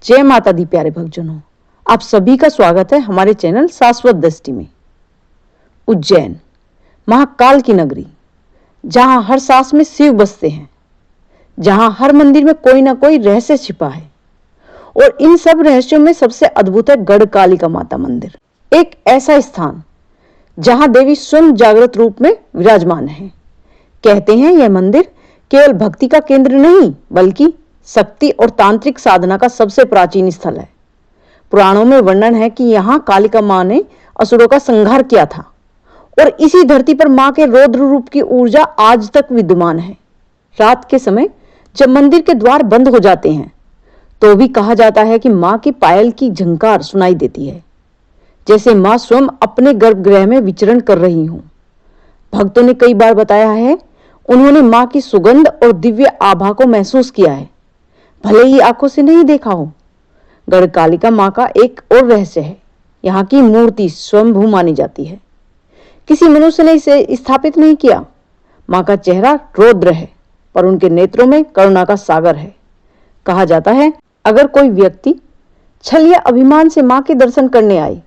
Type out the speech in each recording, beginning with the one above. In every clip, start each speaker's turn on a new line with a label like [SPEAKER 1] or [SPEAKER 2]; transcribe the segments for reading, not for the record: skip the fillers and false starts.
[SPEAKER 1] जय माता दी प्यारे भक्तजनों, आप सभी का स्वागत है हमारे चैनल शाश्वत दृष्टि में। उज्जैन महाकाल की नगरी, जहां हर सांस में शिव बसते हैं, जहां हर मंदिर में कोई ना कोई रहस्य छिपा है, और इन सब रहस्यों में सबसे अद्भुत है गढ़कालिका माता मंदिर। एक ऐसा स्थान जहां देवी स्वयं जागृत रूप में विराजमान है। कहते हैं यह मंदिर केवल भक्ति का केंद्र नहीं, बल्कि शक्ति और तांत्रिक साधना का सबसे प्राचीन स्थल है। पुराणों में वर्णन है कि यहाँ कालिका मां ने असुरों का संहार किया था, और इसी धरती पर मां के रौद्र रूप की ऊर्जा आज तक विद्यमान है। रात के समय जब मंदिर के द्वार बंद हो जाते हैं, तो भी कहा जाता है कि मां की पायल की झंकार सुनाई देती है, जैसे मां स्वयं अपने गर्भगृह में विचरण कर रही हूं। भक्तों ने कई बार बताया है उन्होंने मां की सुगंध और दिव्य आभा को महसूस किया है, भले ही आंखों से नहीं देखा हो। गढ़कालिका मां का एक और रहस्य है, यहाँ की मूर्ति स्वयंभू मानी जाती है। किसी मनुष्य ने इसे स्थापित नहीं किया। मां का चेहरा रौद्र है, पर उनके नेत्रों में करुणा का सागर है। कहा जाता है अगर कोई व्यक्ति छल या अभिमान से मां के दर्शन करने आए,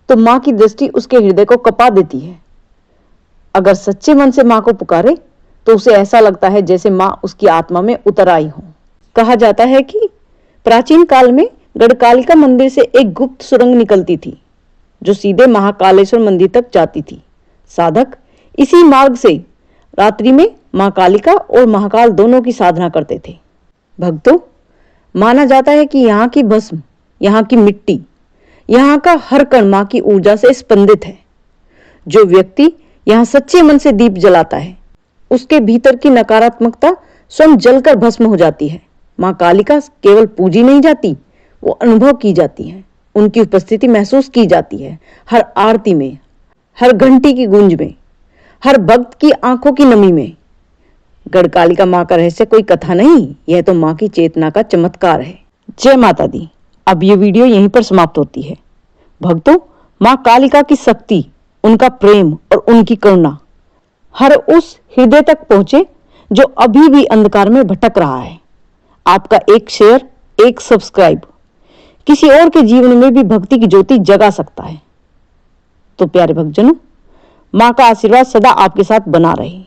[SPEAKER 1] तो मां की दृष्टि उसके हृदय को कपा देती है। अगर सच्चे मन से मां को पुकारे, तो उसे ऐसा लगता है जैसे मां उसकी आत्मा में उतर आई हो। कहा जाता है कि प्राचीन काल में गढ़कालिका मंदिर से एक गुप्त सुरंग निकलती थी, जो सीधे महाकालेश्वर मंदिर तक जाती थी। साधक इसी मार्ग से रात्रि में मां कालिका और महाकाल दोनों की साधना करते थे। भक्तों, माना जाता है कि यहाँ की भस्म, यहाँ की मिट्टी, यहाँ का हर कण मां की ऊर्जा से स्पंदित है। जो व्यक्ति यहाँ सच्चे मन से दीप जलाता है, उसके भीतर की नकारात्मकता स्वयं जलकर भस्म हो जाती है। मां कालिका केवल पूजी नहीं जाती, वो अनुभव की जाती है। उनकी उपस्थिति महसूस की जाती है, हर आरती में, हर घंटी की गूंज में, हर भक्त की आंखों की नमी में। गढ़कालिका मां का रहस्य कोई कथा नहीं, यह तो मां की चेतना का चमत्कार है। जय माता दी। अब ये वीडियो यहीं पर समाप्त होती है। भक्तों, मां कालिका की शक्ति, उनका प्रेम और उनकी करुणा हर उस हृदय तक पहुंचे जो अभी भी अंधकार में भटक रहा है। आपका एक शेयर, एक सब्सक्राइब किसी और के जीवन में भी भक्ति की ज्योति जगा सकता है। तो प्यारे भक्तजनों, मां का आशीर्वाद सदा आपके साथ बना रहे।